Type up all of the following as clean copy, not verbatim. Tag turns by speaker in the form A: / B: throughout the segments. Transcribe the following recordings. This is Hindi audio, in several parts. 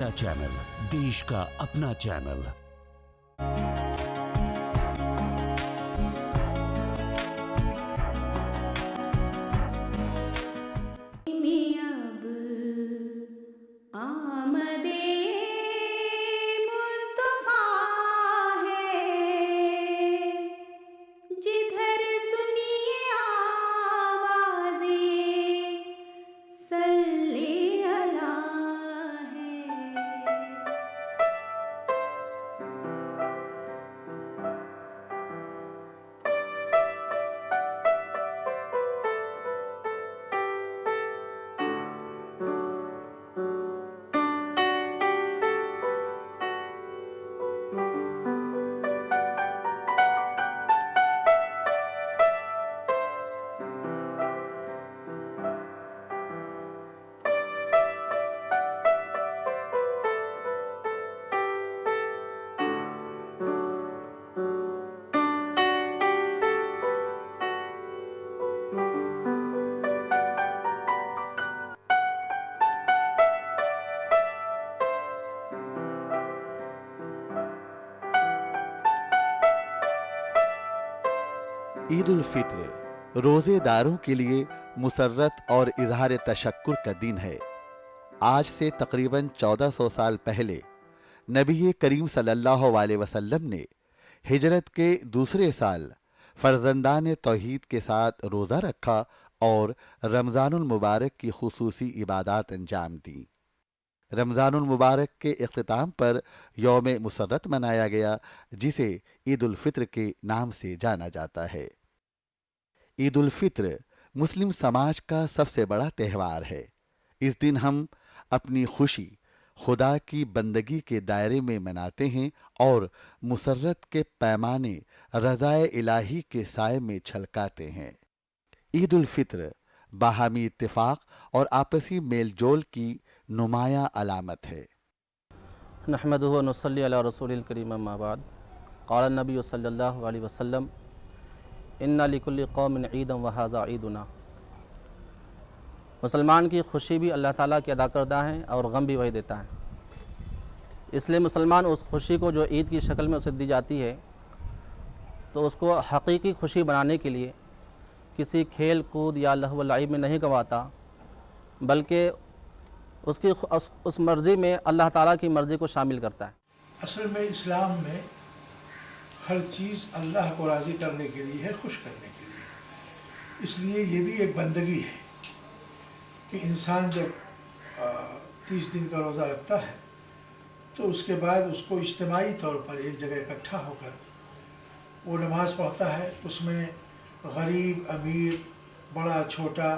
A: चैनल, देश का अपना चैनल।
B: अब आमदे मुस्तफा है, जिधर सुनिए आवाज़े सल्ले अला है।
C: ईद उल फित्र रोजेदारों के लिए मुसर्रत और इजहार तशक्कुर का दिन है। आज से तकरीबन 1400 साल पहले नबी करीम सल्लल्लाहु अलैहि वसल्लम ने हिजरत के दूसरे साल फर्जंदान तौहीद के साथ रोज़ा रखा और रमज़ानुल मुबारक की खुसूसी इबादत अंजाम दी। रमज़ानुल मुबारक के इख्तिताम पर यौम मुसर्रत मनाया गया, जिसे ईद उल फित्र के नाम से जाना जाता है। ईद उल फित्र मुस्लिम समाज का सबसे बड़ा त्यौहार है। इस दिन हम अपनी खुशी खुदा की बंदगी के दायरे में मनाते हैं और मुसर्रत के पैमाने रज़ाए इलाही के साए में छलकाते हैं। ईद उल फित्र बाहमी इत्तिफाक और आपसी मेल जोल की नुमाया अलामत है।
D: नहमदुहु व नुसल्ली अला रसूलिल करीम अम्मा बाद। क़ाल नबी सल्लल्लाहु अलैहि वसल्लम इन्ना लिकुल्लि कौमिन ईदन व हाज़ा ईदुना। मुसलमान की खुशी भी अल्लाह ताला की अदा करता है और गम भी वही देता है। इसलिए मुसलमान उस खुशी को जो ईद की शक्ल में उसे दी जाती है, तो उसको हकीकी खुशी बनाने के लिए किसी खेल कूद या लहव व लाइब में नहीं गंवाता, बल्कि उसकी उस मर्ज़ी में अल्लाह ताला की मर्ज़ी को शामिल करता है।
E: असल में इस्लाम में हर चीज़ अल्लाह को राज़ी करने के लिए है, खुश करने के लिए। इसलिए ये भी एक बंदगी है कि इंसान जब 30 दिन का रोज़ा रखता है तो उसके बाद उसको इज्तिमाई तौर पर एक जगह इकट्ठा होकर वो नमाज़ पढ़ता है। उसमें गरीब अमीर, बड़ा छोटा,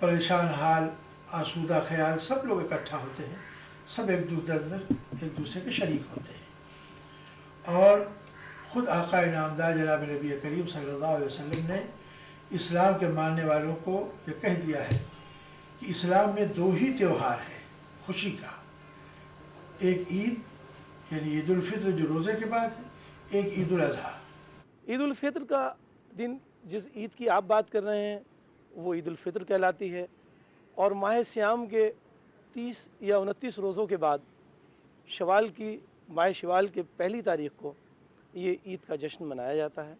E: परेशान हाल, आसूदा ख्याल सब लोग इकट्ठा होते हैं। सब एक दूसरे के शरीक होते हैं। और ख़ुद आका इनामदार जनाब नबी करीम सल्लल्लाहु अलैहि वसल्लम ने इस्लाम के मानने वालों को ये कह दिया है कि इस्लाम में 2 ही त्यौहार हैं खुशी का। एक ईद यानी ईद उल फित्र जो रोज़े के बाद है, एक ईद उल अज़हा।
F: ईद उल फित्र का दिन जिस ईद की आप बात कर रहे हैं वो ईद उल फित्र कहलाती है। और माह सियाम के 30 या 29 रोज़ों के बाद माह शवाल के पहली तारीख़ को ये ईद का जश्न मनाया जाता है।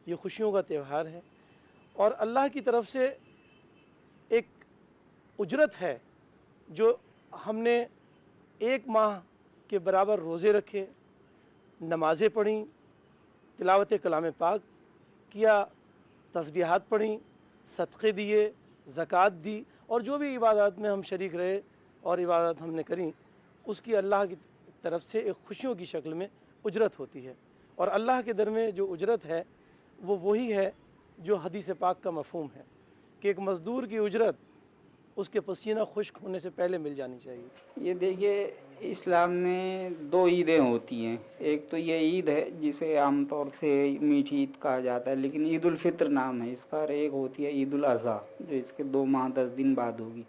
F: ये खुशियों का त्यौहार है और अल्लाह की तरफ से एक उजरत है जो हमने 1 माह के बराबर रोज़े रखे, नमाज़ें पढ़ी, तिलावत कलाम पाक किया, तस्बीहात पढ़ी, सदक़े दिए, ज़कात दी और जो भी इबादत में हम शरीक रहे और इबादत हमने करी, उसकी अल्लाह की तरफ से एक खुशियों की शक्ल में उजरत होती है। और अल्लाह के दर में जो उजरत है वो वही है जो हदीस पाक का मफ़हूम है कि एक मज़दूर की उजरत उसके पसीना खुश्क होने से पहले मिल जानी चाहिए।
G: ये देखिए, इस्लाम में 2 ईदें होती हैं। एक तो ये ईद है जिसे आमतौर से मीठी ईद कहा जाता है, लेकिन ईद उल फित्र नाम है इसका। और एक होती है ईद उल अज़हा जो इसके 2 माह 10 दिन बाद होगी।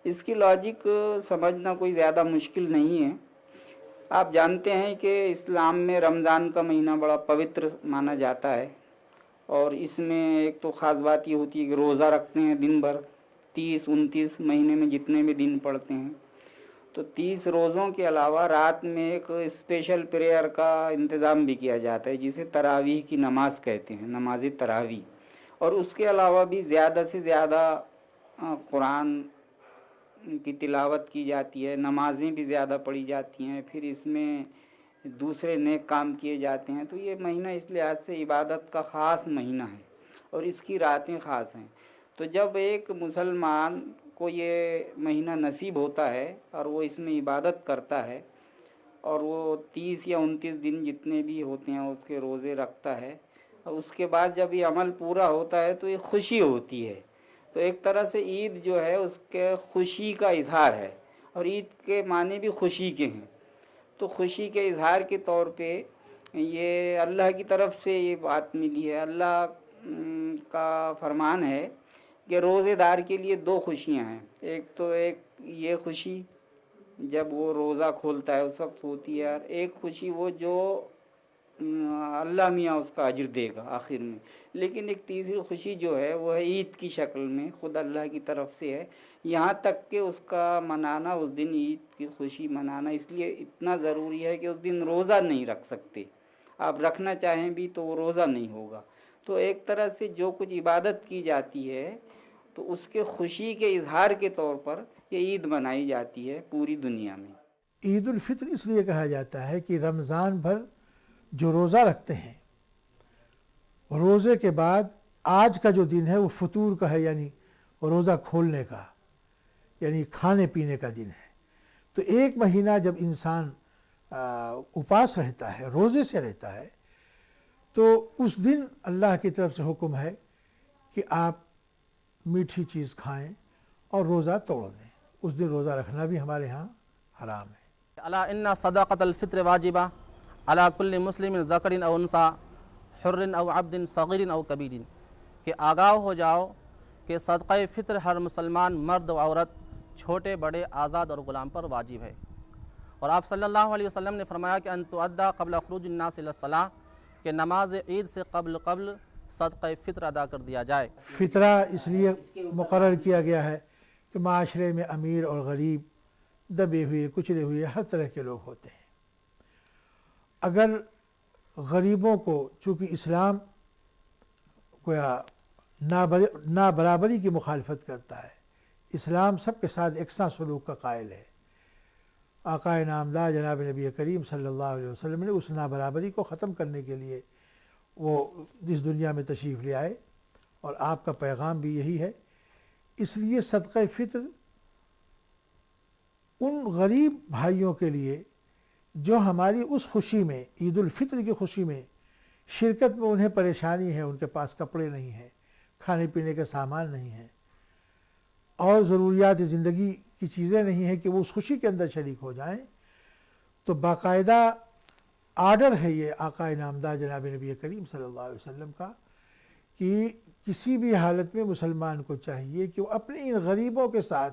G: इसकी लॉजिक समझना कोई ज़्यादा मुश्किल नहीं है। आप जानते हैं कि इस्लाम में रमज़ान का महीना बड़ा पवित्र माना जाता है और इसमें एक तो ख़ास बात ये होती है कि रोज़ा रखते हैं दिन भर, 30-29 महीने में जितने भी दिन पड़ते हैं। तो 30 रोज़ों के अलावा रात में एक स्पेशल प्रेयर का इंतज़ाम भी किया जाता है, जिसे तरावीह की नमाज़ कहते हैं, नमाज तरावीह। और उसके अलावा भी ज़्यादा से ज़्यादा कुरान की तिलावत की जाती है, नमाज़ें भी ज़्यादा पढ़ी जाती हैं, फिर इसमें दूसरे नेक काम किए जाते हैं। तो ये महीना इस लिहाज से इबादत का ख़ास महीना है और इसकी रातें ख़ास हैं। तो जब एक मुसलमान को ये महीना नसीब होता है और वो इसमें इबादत करता है और वो 30 या 29 दिन जितने भी होते हैं उसके रोज़े रखता है, और उसके बाद जब ये अमल पूरा होता है तो ये खुशी होती है। तो एक तरह से ईद जो है उसके खुशी का इजहार है, और ईद के माने भी खुशी के हैं। तो खुशी के इजहार के तौर पे ये अल्लाह की तरफ से ये बात मिली है। अल्लाह का फरमान है कि रोज़ेदार के लिए 2 खुशियाँ हैं। एक ये खुशी जब वो रोज़ा खोलता है उस वक्त होती है, और एक खुशी वो जो अल्लाह मियाँ उसका अजर देगा आखिर में। लेकिन एक तीसरी खुशी जो है वो है ईद की शक्ल में, ख़ुद अल्लाह की तरफ से है। यहाँ तक कि उसका मनाना, उस दिन ईद की खुशी मनाना इसलिए इतना ज़रूरी है कि उस दिन रोज़ा नहीं रख सकते, आप रखना चाहें भी तो वो रोज़ा नहीं होगा। तो एक तरह से जो कुछ इबादत की जाती है तो उसके खुशी के इजहार के तौर पर ये ईद मनाई जाती है पूरी दुनिया में।
E: ईद उल फित्र इसलिए कहा जाता है कि रमज़ान भर जो रोज़ा रखते हैं, रोज़े के बाद आज का जो दिन है वो फतूर का है, यानी रोज़ा खोलने का, यानी खाने पीने का दिन है। तो एक महीना जब इंसान उपास रहता है, रोज़े से रहता है, तो उस दिन अल्लाह की तरफ से हुक्म है कि आप मीठी चीज़ खाएं और रोज़ा तोड़ दें। उस दिन रोज़ा रखना भी हमारे यहाँ हराम है।
D: अला इन्ना सदाक़तल फ़ित्र वाजिबा अला कुल्लि मुस्लिमिन ज़करिन औ उन्सा हुर्रिन औ अब्दिन सग़ीरिन औ कबीरिन, कि आगाह हो जाओ कि सदक़े फ़ित्र हर मुसलमान मर्द व औरत, छोटे बड़े, आज़ाद और ग़ुलाम पर वाजिब है। और आप सल्लल्लाहु अलैहि वसल्लम ने फरमाया कि अन तुअद्दा क़ब्ल ख़ुरूजिन नास इला सलाह, कि नमाज ईद से कब्ल सदक़े फ़ित्र अदा कर दिया जाए।
E: फ़ितरा इसलिए मुकर्रर किया गया है कि माशरे में अमीर और गरीब, दबे हुए, कुचले हुए हर तरह के लोग होते हैं। अगर गरीबों को, चूँकि इस्लाम गोया ना बराबरी की मुखालफत करता है, इस्लाम सबके साथ एकसा सलूक का कायल है। आक़ाए नामदार जनाब नबी करीम सल्लल्लाहु अलैहि वसल्लम ने उस नाबराबरी को ख़त्म करने के लिए वो इस दुनिया में तशरीफ़ ले आए, और आपका पैगाम भी यही है। इसलिए सदक़े फ़ित्र उन गरीब भाइयों के लिए जो हमारी उस खुशी में, ईद उल फित्र की खुशी में शिरकत में उन्हें परेशानी है, उनके पास कपड़े नहीं हैं, खाने पीने के सामान नहीं हैं और ज़रूरियात ज़िंदगी की चीज़ें नहीं हैं कि वो उस खुशी के अंदर शरीक हो जाएं, तो बाकायदा आर्डर है ये आक़ाए नामदार जनाब नबी करीम सल्लल्लाहु अलैहि वसल्लम का कि किसी भी हालत में मुसलमान को चाहिए कि वो अपने इन गरीबों के साथ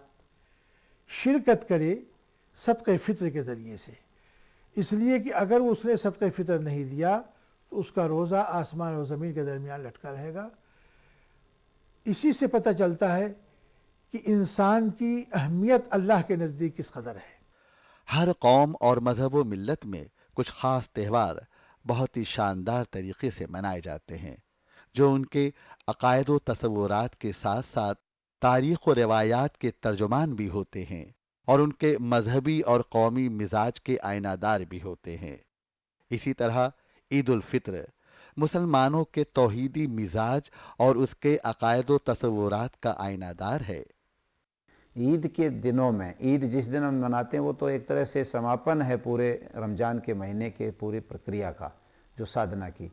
E: शिरकत करे सदक़े फ़ित्र के ज़रिए से। इसलिए कि अगर उसने सदक़े फ़ित्र नहीं दिया तो उसका रोज़ा आसमान और ज़मीन के दरमियान लटका रहेगा। इसी से पता चलता है कि इंसान की अहमियत अल्लाह के नज़दीक किस कदर है।
C: हर कौम और मज़हब व मिल्लत में कुछ ख़ास त्यौहार बहुत ही शानदार तरीक़े से मनाए जाते हैं, जो उनके अक़ायद व तसव्वुरात के साथ साथ तारीख़ व रिवायात के तर्जुमान भी होते हैं और उनके मजहबी और कौमी मिजाज के आयनादार भी होते हैं। इसी तरह ईद उल फित्र मुसलमानों के तौहीदी मिजाज और उसके अक़ायद व तसव्वुरात का आयनादार है।
H: ईद के दिनों में, ईद जिस दिन हम मनाते हैं वो तो एक तरह से समापन है पूरे रमज़ान के महीने के पूरी प्रक्रिया का, जो साधना की।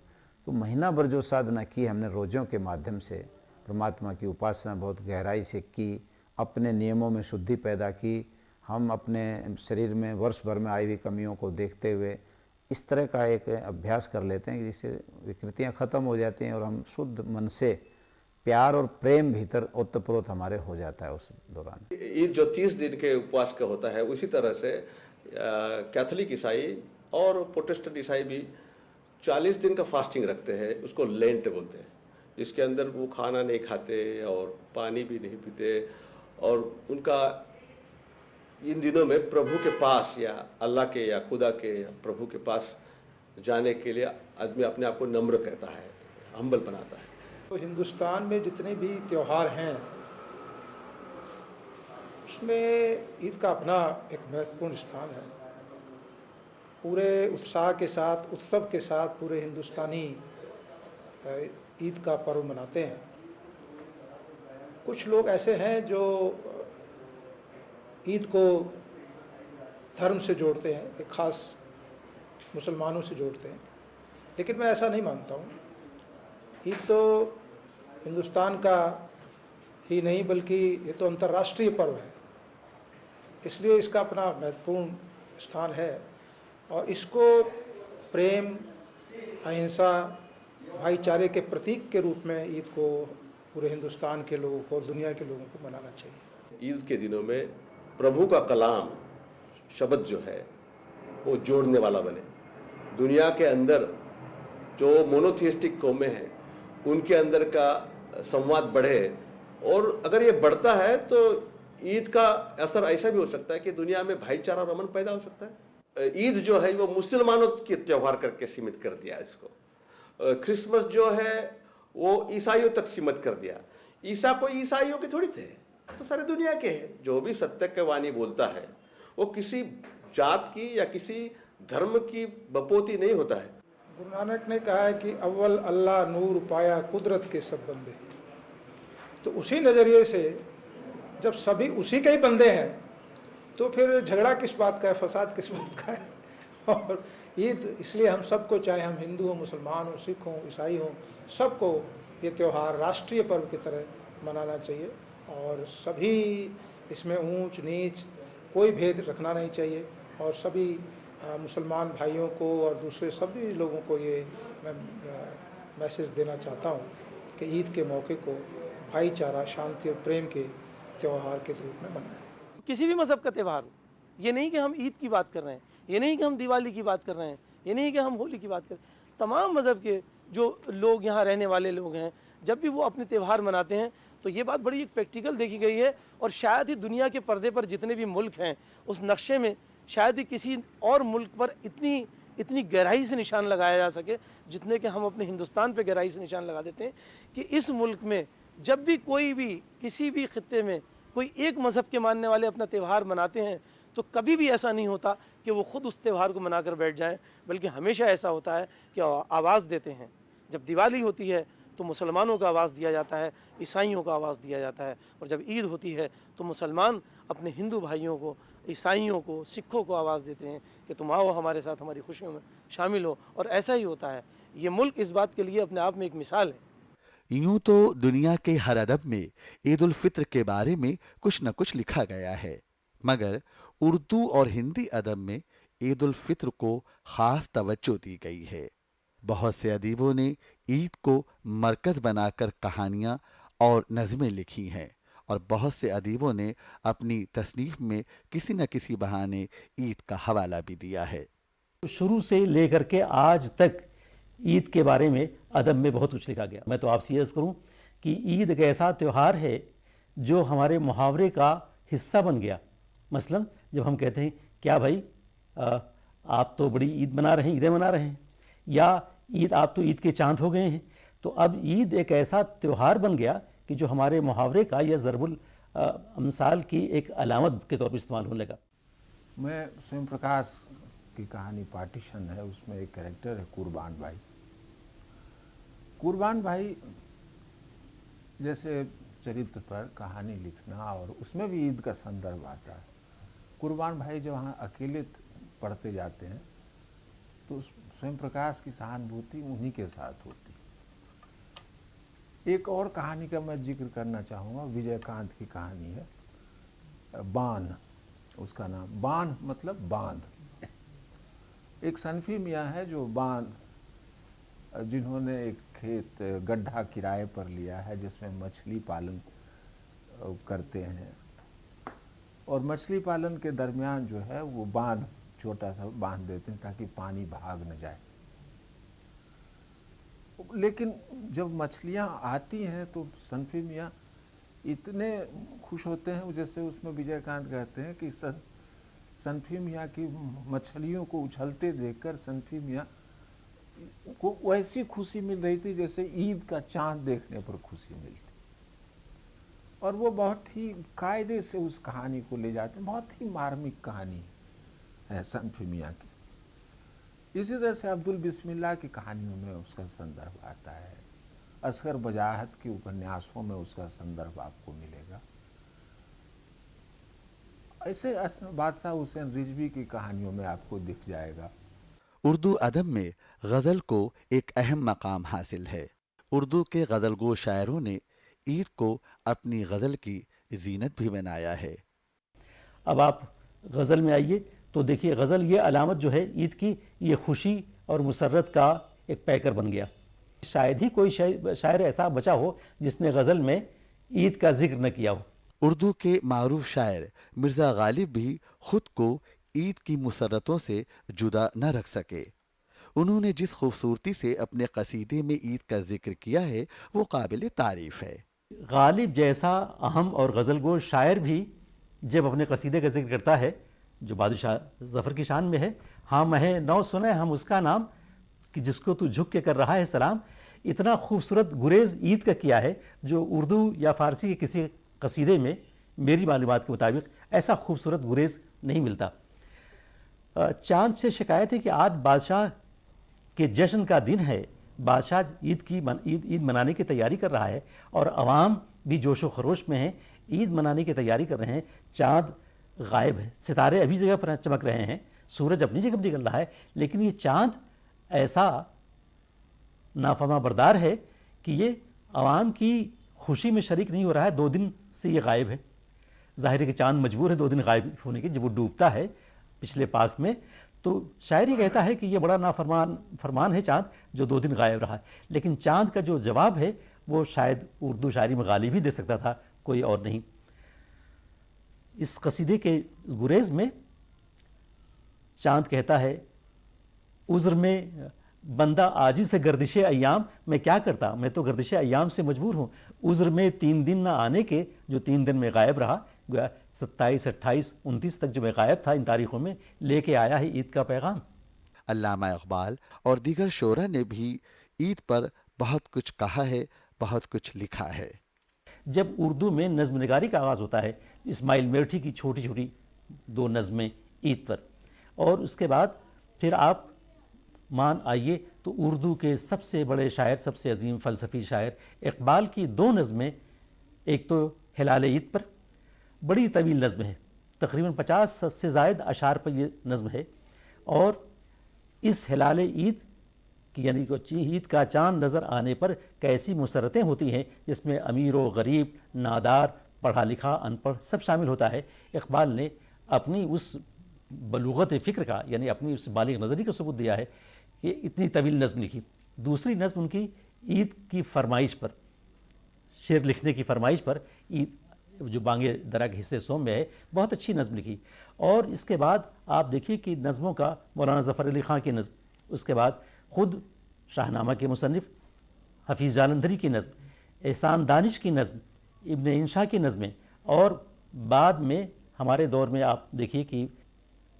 H: तो महीना भर जो साधना की हमने रोज़ों के माध्यम से, परमात्मा की उपासना बहुत गहराई से की, अपने नियमों में शुद्धि पैदा की, हम अपने शरीर में वर्ष भर में आई हुई कमियों को देखते हुए इस तरह का एक अभ्यास कर लेते हैं कि जिससे विकृतियाँ ख़त्म हो जाती हैं और हम शुद्ध मन से प्यार और प्रेम भीतर ओतप्रोत हमारे हो जाता है उस दौरान।
I: ईद जो 30 दिन के उपवास का होता है, उसी तरह से कैथोलिक ईसाई और प्रोटेस्टेंट ईसाई भी 40 दिन का फास्टिंग रखते हैं, उसको लेंट बोलते हैं। इसके अंदर वो खाना नहीं खाते और पानी भी नहीं पीते, और उनका इन दिनों में प्रभु के पास या अल्लाह के या खुदा के या प्रभु के पास जाने के लिए आदमी अपने आप को नम्र कहता है, हम्बल बनाता है।
E: तो हिंदुस्तान में जितने भी त्यौहार हैं उसमें ईद का अपना एक महत्वपूर्ण स्थान है। पूरे उत्साह के साथ, उत्सव के साथ पूरे हिंदुस्तानी ईद का पर्व मनाते हैं। कुछ लोग ऐसे हैं जो ईद को धर्म से जोड़ते हैं, एक ख़ास मुसलमानों से जोड़ते हैं, लेकिन मैं ऐसा नहीं मानता हूँ। ईद तो हिंदुस्तान का ही नहीं बल्कि ये तो अंतर्राष्ट्रीय पर्व है, इसलिए इसका अपना महत्वपूर्ण स्थान है और इसको प्रेम, अहिंसा, भाईचारे के प्रतीक के रूप में ईद को पूरे हिंदुस्तान के लोगों को, दुनिया के लोगों को मनाना चाहिए।
I: ईद के दिनों में प्रभु का कलाम, शब्द जो है वो जोड़ने वाला बने। दुनिया के अंदर जो मोनोथिस्टिक कौमें हैं उनके अंदर का संवाद बढ़े, और अगर ये बढ़ता है तो ईद का असर ऐसा भी हो सकता है कि दुनिया में भाईचारा और अमन पैदा हो सकता है। ईद जो है वो मुसलमानों के त्यौहार करके सीमित कर दिया इसको। क्रिसमस जो है वो ईसाइयों तक सीमित कर दिया। ईसा कोई ईसाइयों के थोड़ी थे, तो सारे दुनिया के हैं। जो भी सत्य के वाणी बोलता है वो किसी जात की या किसी धर्म की बपोती नहीं होता है।
E: गुरु नानक ने कहा है कि अव्वल अल्लाह नूर पाया कुदरत के सब बंदे। तो उसी नज़रिए से जब सभी उसी के ही बंदे हैं तो फिर झगड़ा किस बात का है, फसाद किस बात का है। और ईद इसलिए हम सबको, चाहे हम हिंदू हो, मुसलमान हो, सिख हों, ईसाई हों, सबको ये त्यौहार राष्ट्रीय पर्व की तरह मनाना चाहिए और सभी इसमें ऊंच नीच कोई भेद रखना नहीं चाहिए। और सभी मुसलमान भाइयों को और दूसरे सभी लोगों को ये मैं मैसेज देना चाहता हूँ कि ईद के मौके को भाईचारा, शांति और प्रेम के त्यौहार के रूप में मनाएं।
F: किसी भी मज़हब का त्यौहार हो, ये नहीं कि हम ईद की बात कर रहे हैं, ये नहीं कि हम दिवाली की बात कर रहे हैं, ये नहीं कि हम होली की बात कर रहे हैं। तमाम मज़हब के जो लोग यहाँ रहने वाले लोग हैं, जब भी वो अपने त्यौहार मनाते हैं तो ये बात बड़ी एक प्रैक्टिकल देखी गई है। और शायद ही दुनिया के पर्दे पर जितने भी मुल्क हैं उस नक्शे में शायद ही किसी और मुल्क पर इतनी गहराई से निशान लगाया जा सके जितने कि हम अपने हिंदुस्तान पे गहराई से निशान लगा देते हैं कि इस मुल्क में जब भी कोई भी किसी भी खित्ते में कोई एक मज़हब के मानने वाले अपना त्यौहार मनाते हैं तो कभी भी ऐसा नहीं होता कि वो ख़ुद उस त्यौहार को मनाकर बैठ जाएं, बल्कि हमेशा ऐसा होता है कि आवाज़ देते हैं। जब दिवाली होती है तो मुसलमानों को आवाज़ दिया जाता है, ईसाइयों को आवाज़ दिया जाता है, और जब ईद होती है तो मुसलमान अपने हिंदू भाइयों को, ईसाइयों को, सिखों को आवाज़ देते हैं कि तुम आओ हमारे साथ हमारी खुशियों में शामिल हो। और ऐसा ही होता है। ये मुल्क इस बात के लिए अपने आप में एक मिसाल है।
C: यूं तो दुनिया के हर अदब में ईद उल फित्र के बारे में कुछ न कुछ लिखा गया है, मगर उर्दू और हिंदी अदब में ईद उल फित्र को खास तवज्जो दी गई है। बहुत से अदीबों ने ईद को मरकज बनाकर कहानियां और नज़में लिखी हैं और बहुत से अदीबों ने अपनी तसनीफ में किसी न किसी बहाने ईद का हवाला भी दिया है।
J: शुरू से लेकर के आज तक ईद के बारे में अदब में बहुत कुछ लिखा गया। मैं तो आपसे अर्ज़ करूं कि ईद एक ऐसा त्यौहार है जो हमारे मुहावरे का हिस्सा बन गया। मसलन जब हम कहते हैं क्या भाई आप तो बड़ी ईद मना रहे हैं, ईदें मना रहे हैं, या ईद आप तो ईद के चांद हो गए हैं, तो अब ईद एक ऐसा त्यौहार बन गया कि जो हमारे मुहावरे का या ज़रबुल अमसाल की एक अलामत के तौर पर इस्तेमाल होने लगा।
H: मैं स्वयं प्रकाश की कहानी पार्टीशन है, उसमें एक कैरेक्टर है कुर्बान भाई। कुर्बान भाई जैसे चरित्र पर कहानी लिखना और उसमें भी ईद का संदर्भ आता है। कुर्बान भाई जब वहाँ अकेले पढ़ते जाते हैं तो स्वयं प्रकाश की सहानुभूति उन्हीं के साथ होती। एक और कहानी का मैं जिक्र करना चाहूँगा, विजयकांत की कहानी है, बान उसका नाम। बान मतलब बांध। एक सनफी मियाँ है जो बांध, जिन्होंने एक खेत गड्ढा किराए पर लिया है जिसमें मछली पालन करते हैं, और मछली पालन के दरमियान जो है वो बांध छोटा सा बांध देते हैं ताकि पानी भाग न जाए। लेकिन जब मछलियाँ आती हैं तो सनफी मियाँ इतने खुश होते हैं, जैसे उसमें विजयकांत कहते हैं कि
K: सनफी मियाँ की मछलियों को उछलते देखकर सनफी मियाँ को वैसी खुशी मिल रही थी जैसे ईद का चांद देखने पर खुशी मिलती। और वो बहुत ही कायदे से उस कहानी को ले जाते हैं, बहुत ही मार्मिक कहानी है सनफी मियाँ की। इसी तरह से अब्दुल बिस्मिल्लाह की कहानियों में उसका संदर्भ आता है, असगर बजाहत के उपन्यासों में उसका संदर्भ आपको मिलेगा। ऐसे बादशाह हुसैन रिजवी की कहानियों में आपको दिख जाएगा।
C: उर्दू अदब में गज़ल को एक अहम मकाम हासिल है। उर्दू के गज़लगो शायरों ने ईद को अपनी गज़ल की जीनत भी बनाया है।
J: अब आप गज़ल में आइए तो देखिए, गज़ल ये अलामत जो है ईद की, ये खुशी और मुसर्रत का एक पैकर बन गया। शायद ही कोई शायर ऐसा बचा हो जिसने गज़ल में ईद का जिक्र न किया हो।
C: उर्दू के मारूफ शायर मिर्ज़ा गालिब भी खुद को ईद की मुसर्रतों से जुदा न रख सके। उन्होंने जिस खूबसूरती से अपने कसीदे में ईद का जिक्र किया है वो काबिल तारीफ है।
J: गालिब जैसा अहम और गज़लगो शायर भी जब अपने कसीदे का जिक्र करता है जो बादशाह ज़फ़र की शान में है, हाँ महे नौ सुने हम उसका नाम कि जिसको तू झुक के कर रहा है सलाम, इतना खूबसूरत गुरेज ईद का किया है जो उर्दू या फ़ारसी के किसी कसीदे में मेरी मालूमात के मुताबिक ऐसा खूबसूरत गुरेज नहीं मिलता। चांद से शिकायत है कि आज बादशाह के जश्न का दिन है, बादशाह ईद मनाने की तैयारी कर रहा है और अवाम भी जोशो खरोश में है, ईद मनाने की तैयारी कर रहे हैं। चाँद गायब है, सितारे अभी जगह पर चमक रहे हैं, सूरज अपनी जगह निकल रहा है, लेकिन ये चाँद ऐसा नाफरमा बरदार है कि ये अवाम की खुशी में शरीक नहीं हो रहा है। 2 दिन से ये गायब है। ज़ाहिर है कि चाँद मजबूर है 2 दिन गायब होने के। जब वो डूबता है पिछले पाक में तो शायर ये कहता है कि ये बड़ा फरमान है चाँद जो 2 दिन गायब रहा है। लेकिन चाँद का जो जवाब है वो शायद उर्दू शायरी में गालिब ही दे सकता था, कोई और नहीं। इस कसीदे के गुरेज में चाँद कहता है, उज़्र में बंदा आजी से गर्दिश अय्याम, मैं क्या करता, मैं तो गर्दिश अय्याम से मजबूर हूँ। उज़्र में 3 दिन ना आने के, जो 3 दिन में गायब रहा, 27, 28, 29 तक जो मैं गायब था, इन तारीखों में लेके आया है ईद का पैगाम।
C: अल्लामा इक़बाल और दीगर शोरा ने भी ईद पर बहुत कुछ कहा है, बहुत कुछ लिखा है।
J: जब उर्दू में नज़्म निगारी का आगाज़ होता है, इस्माइल मेरठी की छोटी छोटी 2 नज़में ईद पर, और उसके बाद फिर आप मान आइए तो उर्दू के सबसे बड़े शायर, सबसे अजीम फ़लसफ़ी शायर इक़बाल की 2 नज़में, एक तो हिलाल ईद पर, बड़ी तवील नज़्म है, तकरीबन 50 से ज़ायद अशार पर यह नज़्म है। और इस हिलाल ईद की यानी ईद का चाँद नज़र आने पर कैसी मुसरतें होती हैं, जिसमें अमीर व गरीब, नादार, पढ़ा लिखा, अनपढ़ सब शामिल होता है। इक़बाल ने अपनी उस बलूगत फ़िक्र का यानी अपनी उस बालिग नज़री का सबूत दिया है कि इतनी तवील नज़्म लिखी। दूसरी नज़्म उनकी ईद की फरमाइश पर, शेर लिखने की फरमाइश पर, ईद जो बांगे दरा के हिस्से सोम में है, बहुत अच्छी नज़्म लिखी। और इसके बाद आप देखिए कि नज़मों का मौलाना ज़फ़र अली ख़ां की नज़्म, उसके बाद ख़ुद शाहनामा के मुसन्निफ़ हफ़ीज़ जालंधरी की नज़्म, एहसान दानिश की नज़्म, इब्न इंशा की नज़में, और बाद में हमारे दौर में आप देखिए कि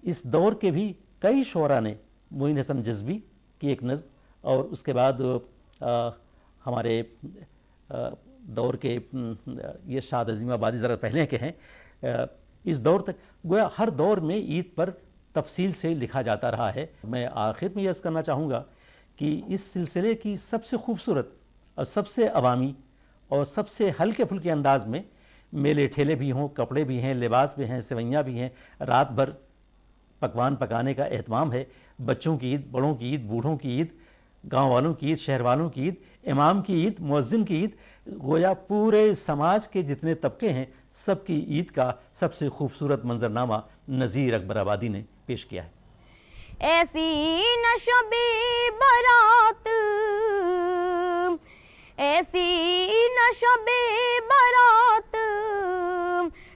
J: इस दौर के भी कई शोरा ने, मोइन हसन जज़्बी की एक नज़्म, और उसके बाद हमारे दौर के ये शाद अज़ीमाबादी ज़रा पहले के हैं, इस दौर तक गोया हर दौर में ईद पर तफसील से लिखा जाता रहा है। मैं आखिर में यह करना चाहूँगा कि इस सिलसिले की सबसे खूबसूरत और सबसे अवामी और सबसे हल्के फुल्के अंदाज में मेले ठेले भी हों, कपड़े भी हैं, लिबास भी हैं, सेवैयाँ भी हैं, रात भर पकवान पकाने का एहतमाम है। बच्चों की ईद, बड़ों की ईद, बूढ़ों की ईद, गांव वालों की ईद, शहर वालों की ईद, इमाम की ईद, मुअज्जिन की ईद, गोया पूरे समाज के जितने तबके हैं सबकी ईद का सबसे खूबसूरत मंजरनामा नज़ीर अकबर आबादी ने पेश किया है।
L: ऐसी न शबे बारात, ऐसी न शबे बारात,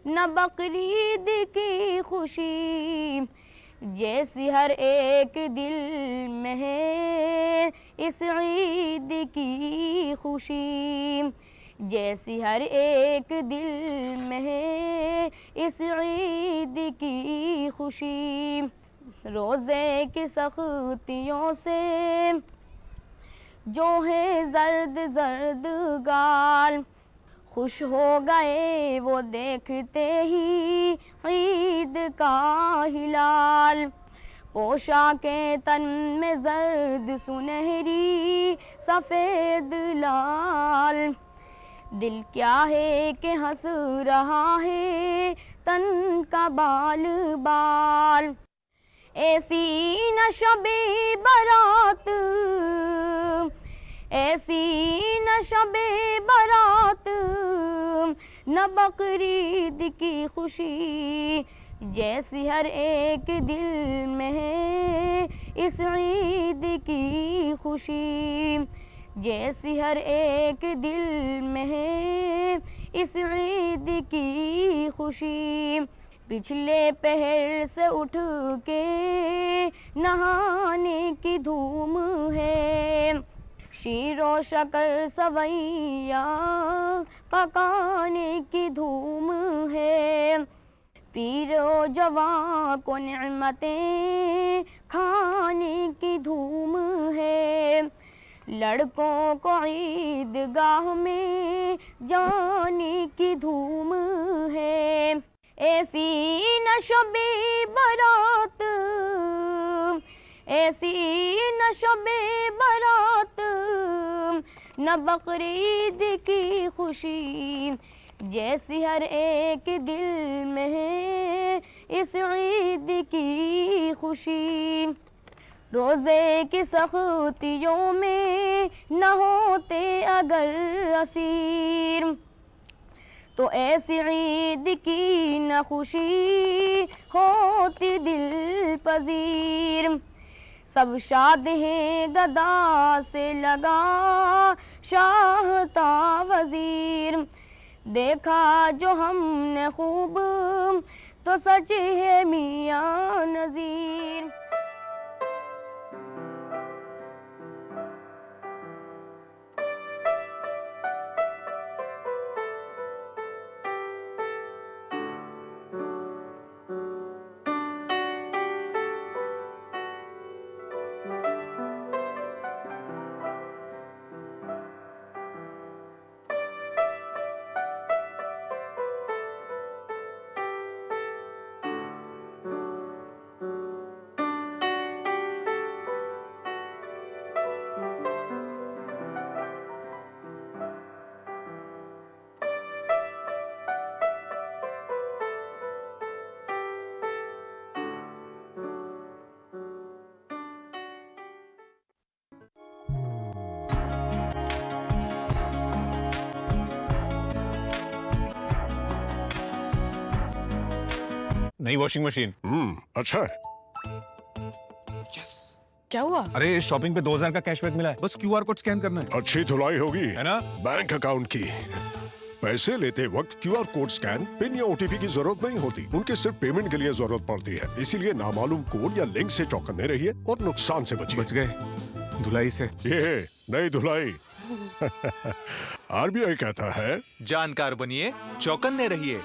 L: न बकरीद की खुशी, जैसी हर एक दिल में है इस ईद की खुशी। जैसी हर एक दिल में है इस ईद की खुशी। रोज़े की सख्तियों से जो है जर्द जर्द गाल, खुश हो गए वो देखते ही ईद का हिलाल। पोशाके तन में जर्द सुनहरी सफ़ेद लाल, दिल क्या है कि हंस रहा है तन का बाल बाल। ऐसी न शबे बारात, ऐसी न शबे बारात, न बकरीद की खुशी। जैसी हर एक दिल में है इस ईद की खुशी। जैसी हर एक दिल में है इस ईद की खुशी। पिछले पहर से उठ के नहाने की धूम है, शीरो शकर सवैया पकाने की धूम है। पीरो जवां को नेमतें खाने की धूम है। लड़कों को ईदगाह में जाने की धूम है। ऐसी न शबे बारात, ऐसी न शबे बारात, न बकरीद की खुशी। जैसी हर एक दिल में है इस ईद की खुशी। रोज़े की सख्तियों में न होते अगर असीर, तो ऐसी ईद की न खुशी होती दिल पजीर। सब शाद हैं गदा से लगा शाहता वजीर। देखा जो हमने खूब तो सच है मियां नज़ीर।
M: नई वॉशिंग मशीन।
N: अच्छा है।
M: क्या हुआ? अरे शॉपिंग पे 2000 का कैशबैक मिला है, बस क्यूआर कोड स्कैन करना है।
N: अच्छी धुलाई होगी
M: है ना?
N: बैंक अकाउंट की। पैसे लेते वक्त क्यूआर कोड स्कैन, पिन या ओटीपी की जरूरत नहीं होती। उनके सिर्फ पेमेंट के लिए जरूरत पड़ती है। इसीलिए नामालूम कोड या लिंक से चौकन्ने रहिए और नुकसान से बचिए।
M: बच गए धुलाई से।
N: ये नई धुलाई। आरबीआई कहता है
O: जानकार बनिए, चौकन्ने रहिए।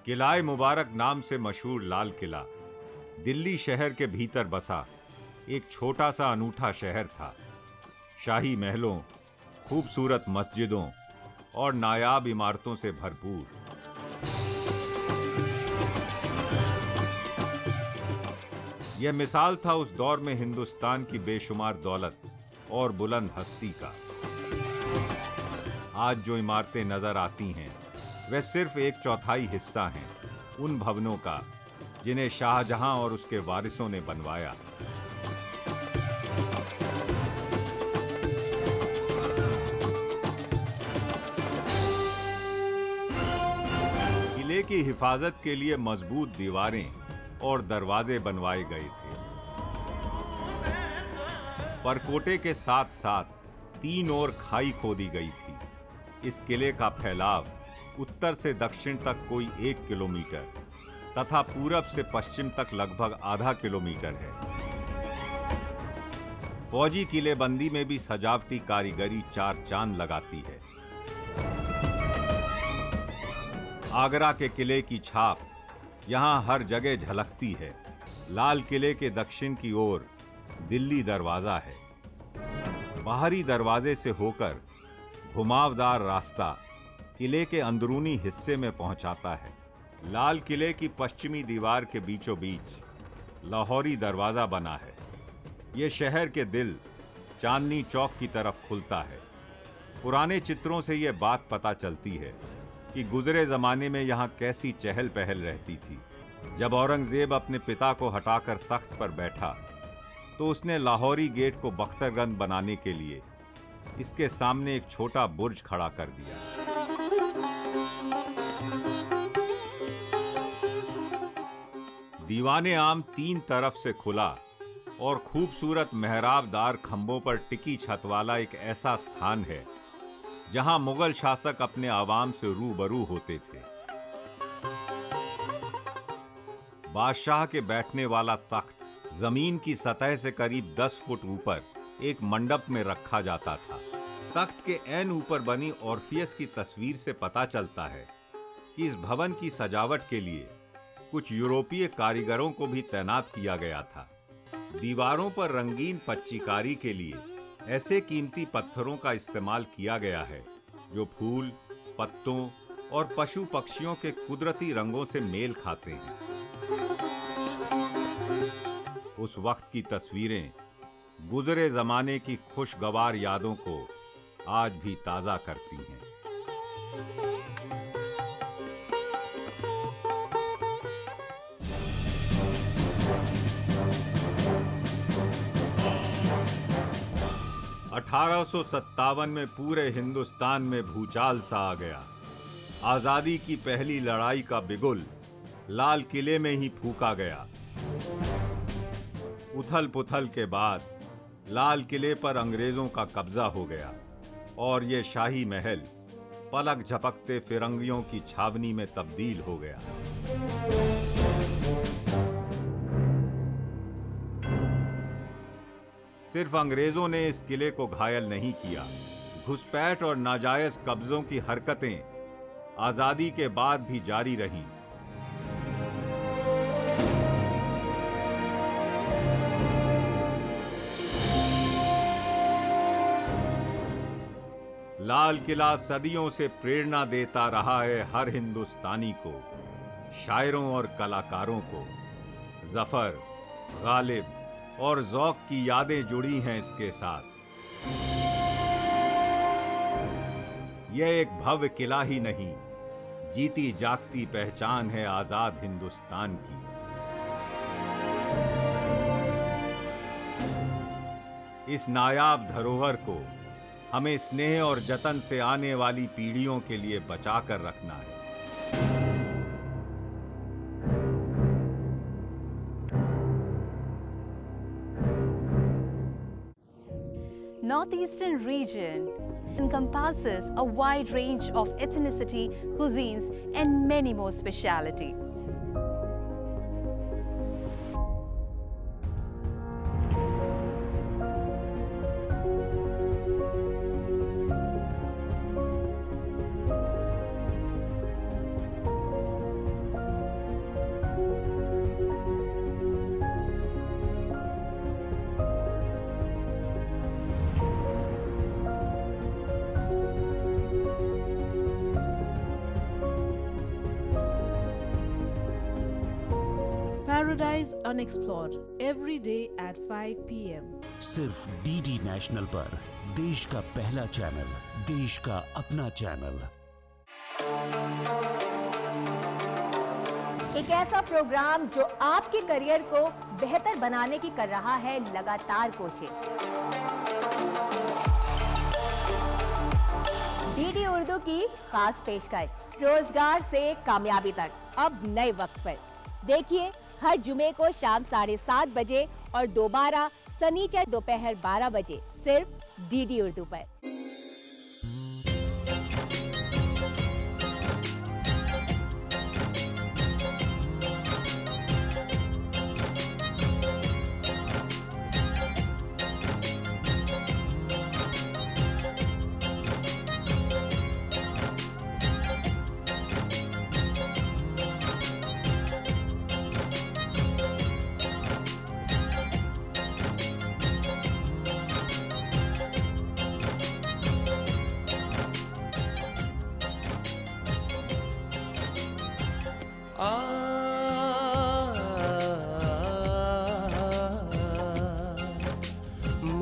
P: किलाए मुबारक नाम से मशहूर लाल किला दिल्ली शहर के भीतर बसा एक छोटा सा अनूठा शहर था। शाही महलों, खूबसूरत मस्जिदों और नायाब इमारतों से भरपूर। यह मिसाल था उस दौर में हिंदुस्तान की बेशुमार दौलत और बुलंद हस्ती का। आज जो इमारतें नजर आती हैं वह सिर्फ 1/4 हिस्सा हैं उन भवनों का जिन्हें शाहजहां और उसके वारिसों ने बनवाया। किले की हिफाजत के लिए मजबूत दीवारें और दरवाजे बनवाए गए थे। परकोटे के साथ साथ 3 ओर खाई खोदी गई थी। इस किले का फैलाव उत्तर से दक्षिण तक कोई 1 किलोमीटर तथा पूरब से पश्चिम तक लगभग आधा किलोमीटर है। फौजी किलेबंदी में भी सजावटी कारीगरी 4 चांद लगाती है। आगरा के किले की छाप यहाँ हर जगह झलकती है। लाल किले के दक्षिण की ओर दिल्ली दरवाजा है। बाहरी दरवाजे से होकर घुमावदार रास्ता किले के अंदरूनी हिस्से में पहुंचाता है। लाल किले की पश्चिमी दीवार के बीचों बीच लाहौरी दरवाजा बना है। ये शहर के दिल चांदनी चौक की तरफ खुलता है। पुराने चित्रों से ये बात पता चलती है कि गुजरे जमाने में यहाँ कैसी चहल पहल रहती थी। जब औरंगजेब अपने पिता को हटाकर तख्त पर बैठा तो उसने लाहौरी गेट को बख्तरगंज बनाने के लिए इसके सामने एक छोटा बुर्ज खड़ा कर दिया। दीवाने आम 3 तरफ से खुला और खूबसूरत मेहराबदार खंभों पर टिकी छत वाला एक ऐसा स्थान है जहां मुगल शासक अपने आवाम से रूबरू होते थे। बादशाह के बैठने वाला तख्त जमीन की सतह से करीब 10 फुट ऊपर एक मंडप में रखा जाता था। तख्त के ऐन ऊपर बनी ऑर्फियस की तस्वीर से पता चलता है कि इस भवन की सजावट के लिए कुछ यूरोपीय कारीगरों को भी तैनात किया गया था। दीवारों पर रंगीन पच्चीकारी के लिए ऐसे कीमती पत्थरों का इस्तेमाल किया गया है जो फूल, पत्तों और पशु पक्षियों के कुदरती रंगों से मेल खाते हैं। उस वक्त की तस्वीरें गुजरे जमाने की खुशगवार यादों को आज भी ताजा करती हैं। (1857) में पूरे हिंदुस्तान में भूचाल सा आ गया। आजादी की पहली लड़ाई का बिगुल लाल किले में ही फूंका गया। उथल पुथल के बाद लाल किले पर अंग्रेजों का कब्जा हो गया और ये शाही महल पलक झपकते फिरंगियों की छावनी में तब्दील हो गया। सिर्फ अंग्रेजों ने इस किले को घायल नहीं किया। घुसपैठ और नाजायज कब्जों की हरकतें आजादी के बाद भी जारी रहीं। लाल किला सदियों से प्रेरणा देता रहा है हर हिंदुस्तानी को, शायरों और कलाकारों को। जफर, गालिब और ज़ौक़ की यादें जुड़ी हैं इसके साथ। यह एक भव्य किला ही नहीं, जीती जागती पहचान है आजाद हिंदुस्तान की। इस नायाब धरोहर को हमें स्नेह और जतन से आने वाली पीढ़ियों के लिए बचा कर रखना है।
Q: Northeastern region encompasses a wide range of ethnicity, cuisines, and many more speciality.
R: Paradise Unexplored every day at 5 p.m.
A: सिर्फ डीडी नेशनल पर, देश का पहला चैनल, देश का अपना चैनल।
S: एक ऐसा प्रोग्राम जो आपके करियर को बेहतर बनाने की कर रहा है लगातार कोशिश। डीडी उर्दू की खास पेशकश, रोजगार से कामयाबी तक, अब नए वक्त पर। देखिए हर जुमे को शाम 7:30 बजे और दोबारा शनिचर दोपहर 12 बजे, सिर्फ डीडी उर्दू पर।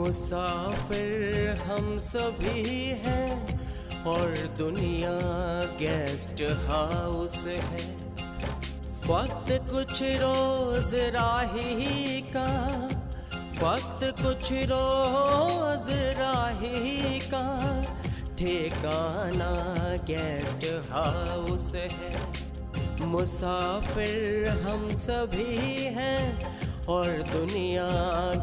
T: मुसाफिर हम सभी हैं और दुनिया गेस्ट हाउस है। वक्त कुछ रोज राही का, वक्त कुछ रोज राही का, ठिकाना गेस्ट हाउस है। मुसाफिर हम सभी हैं और दुनिया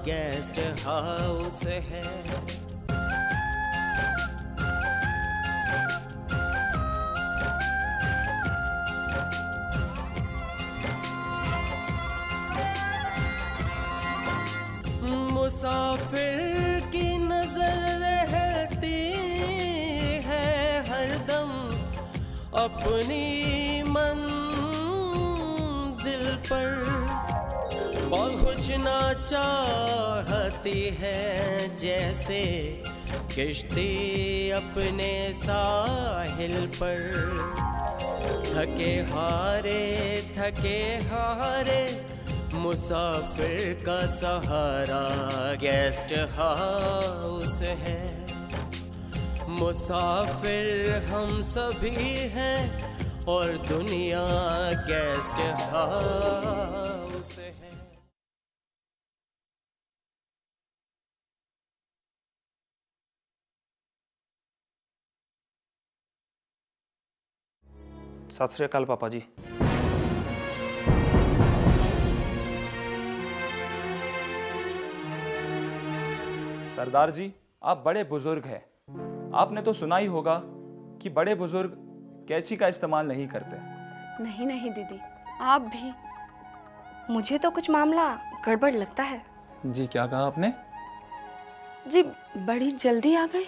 T: गेस्ट हाउस है। मुसाफिर की नजर रहती है हरदम अपनी मंजिल पर, पहुँचना चाहती है जैसे किश्ती अपने साहिल पर। थके हारे मुसाफिर का सहारा गेस्ट हाउस है। मुसाफिर हम सभी हैं और दुनिया गेस्ट हाउस है।
U: सत श्री अकाल पापा जी। सरदार जी, आप बड़े बुजुर्ग हैं। आपने तो सुना ही होगा कि बड़े बुजुर्ग कैंची का इस्तेमाल नहीं करते।
V: नहीं नहीं दीदी, आप भी। मुझे तो कुछ मामला गड़बड़ लगता है।
U: जी क्या कहा आपने?
V: जी बड़ी जल्दी आ गए।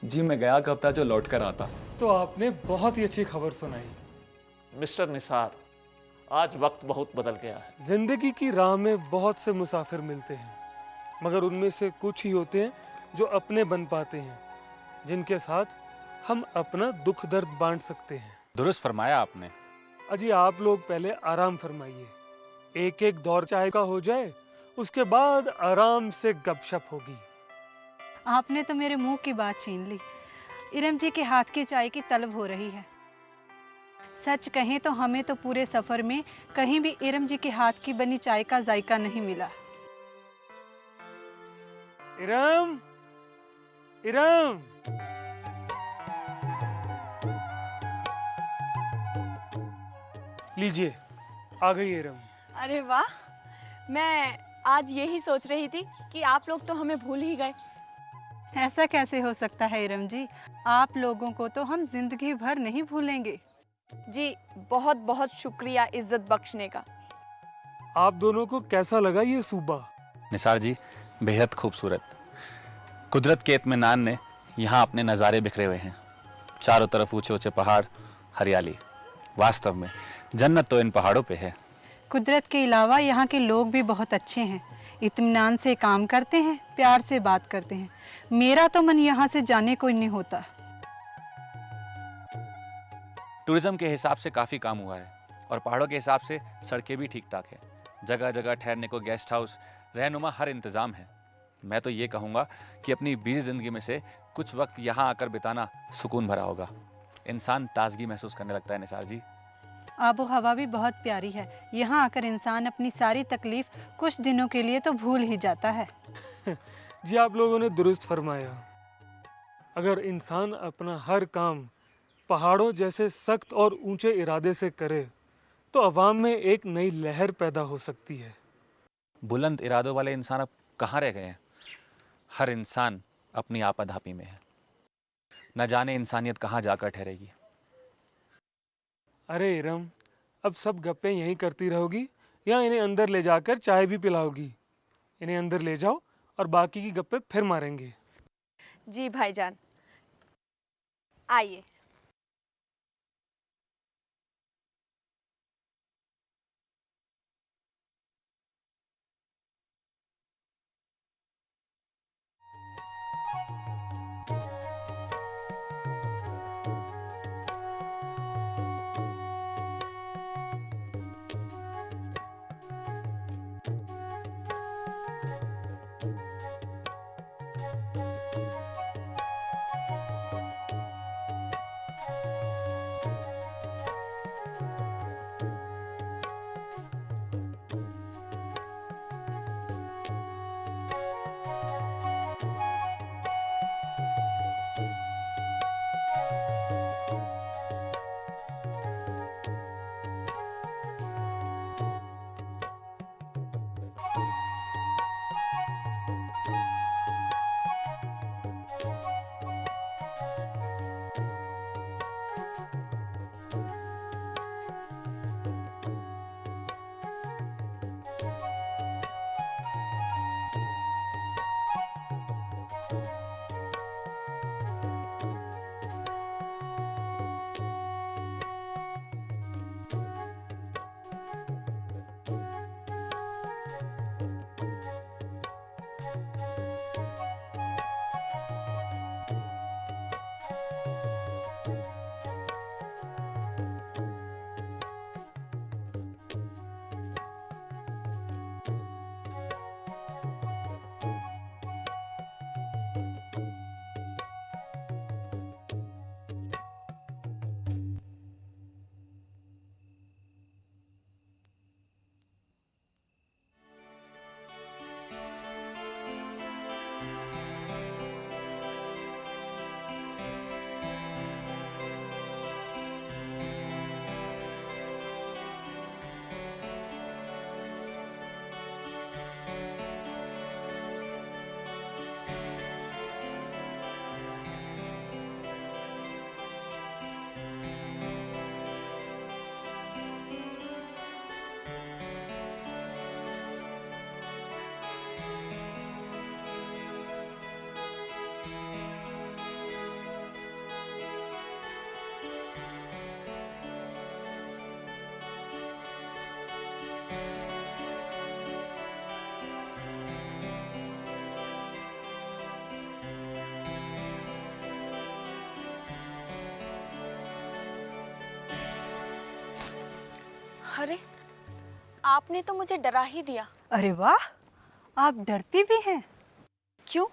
U: जी मैं गया कब था जो लौट कर आता।
W: तो आपने बहुत ही अच्छी खबर सुनाई।
X: मिस्टर निसार, आज वक्त बहुत बदल गया है।
W: जिंदगी की राह में बहुत से मुसाफिर मिलते हैं, मगर उनमें से कुछ ही होते हैं जो अपने बन पाते हैं, जिनके साथ हम अपना दुख दर्द बांट सकते हैं।
Y: दुरुस्त फरमाया आपने।
W: अजी आप लोग पहले आराम फरमाइए, एक एक दौर चाय का हो जाए, उसके बाद आराम से गपशप होगी।
Z: आपने तो मेरे मुंह की बात छीन ली। इरम जी के हाथ की चाय की तलब हो रही है। सच कहें तो हमें तो पूरे सफर में कहीं भी इरम जी के हाथ की बनी चाय का जायका नहीं मिला।
W: इरम, इरम। लीजिए, आ गई इरम।
V: अरे वाह, मैं आज यही सोच रही थी कि आप लोग तो हमें भूल ही गए।
Z: ऐसा कैसे हो सकता है इरम जी? आप लोगों को तो हम जिंदगी भर नहीं भूलेंगे।
V: जी बहुत बहुत शुक्रिया इज्जत बख्शने का।
W: आप दोनों को कैसा लगा ये सूबा?
Y: निसार जी, बेहद खूबसूरत। कुदरत के इत्मीनान ने यहाँ अपने नज़ारे बिखरे हुए हैं। चारों तरफ ऊंचे ऊंचे पहाड़, हरियाली। वास्तव में जन्नत तो इन पहाड़ों पे है।
Z: कुदरत के अलावा यहाँ के लोग भी बहुत अच्छे हैं, इत्मीनान से काम करते हैं, प्यार से बात करते हैं। मेरा तो मन यहाँ से जाने को ही नहीं होता।
Y: टूरिज्म के हिसाब से काफ़ी काम हुआ है और पहाड़ों के हिसाब से सड़कें भी ठीक ठाक है। जगह जगह ठहरने को गेस्ट हाउस, रहनुमा हर इंतज़ाम है। मैं तो ये कहूँगा कि अपनी बिजी ज़िंदगी में से कुछ वक्त यहाँ आकर बिताना सुकून भरा होगा। इंसान ताजगी महसूस करने लगता है निसार जी।
Z: आबो हवा भी बहुत प्यारी है। यहाँ आकर इंसान अपनी सारी तकलीफ कुछ दिनों के लिए तो भूल ही जाता है।
W: जी आप लोगों ने दुरुस्त फरमाया। अगर इंसान अपना हर काम पहाड़ों जैसे सख्त और ऊंचे इरादे से करे तो अवाम में एक नई लहर पैदा हो सकती है।
Y: बुलंद इरादों वाले इंसान अब कहाँ रह गए हैं? हर इंसान अपनी आपाधापी में है। न जाने इंसानियत कहाँ जाकर ठहरेगी।
W: अरे इरम, अब सब गप्पे यहीं करती रहोगी या इन्हें अंदर ले जाकर चाय भी पिलाओगी? इन्हें अंदर ले जाओ और बाकी की गप्पे फिर मारेंगे।
V: जी भाईजान, आइए। अरे, आपने तो मुझे डरा ही दिया।
Z: अरे वाह, आप डरती भी हैं?
V: क्यों?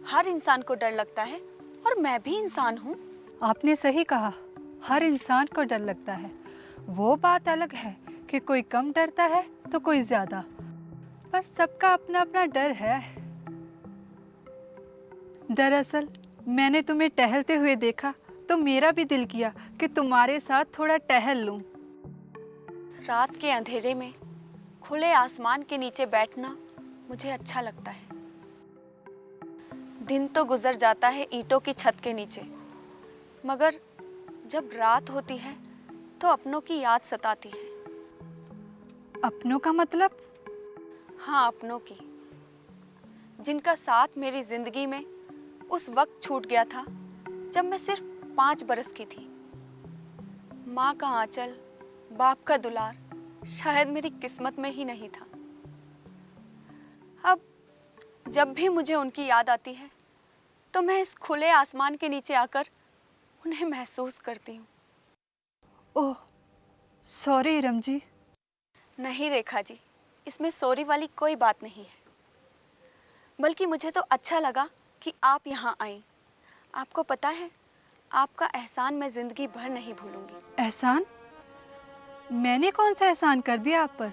V: हर इंसान को डर लगता है और मैं भी इंसान हूँ।
Z: आपने सही कहा, हर इंसान को डर लगता है। वो बात अलग है कि कोई कम डरता है तो कोई ज्यादा, पर सबका अपना अपना डर है। दरअसल मैंने तुम्हें टहलते हुए देखा तो मेरा भी दिल किया कि तुम्हारे साथ थोड़ा टहल लूं।
V: रात के अंधेरे में खुले आसमान के नीचे बैठना मुझे अच्छा लगता है। दिन तो गुजर जाता है ईंटों की छत के नीचे, मगर जब रात होती है तो अपनों की याद सताती है।
Z: अपनों का मतलब?
V: हाँ, अपनों की, जिनका साथ मेरी जिंदगी में उस वक्त छूट गया था जब मैं सिर्फ 5 बरस की थी। माँ का आंचल, बाप का दुलार शायद मेरी किस्मत में ही नहीं था। अब जब भी मुझे उनकी याद आती है तो मैं इस खुले आसमान के नीचे आकर उन्हें महसूस करती हूँ।
Z: ओह, सॉरी इरम जी।
V: नहीं रेखा जी, इसमें सॉरी वाली कोई बात नहीं है, बल्कि मुझे तो अच्छा लगा कि आप यहाँ आई। आपको पता है, आपका एहसान मैं जिंदगी भर नहीं भूलूंगी।
Z: एहसान? मैंने कौन सा एहसान कर दिया आप पर?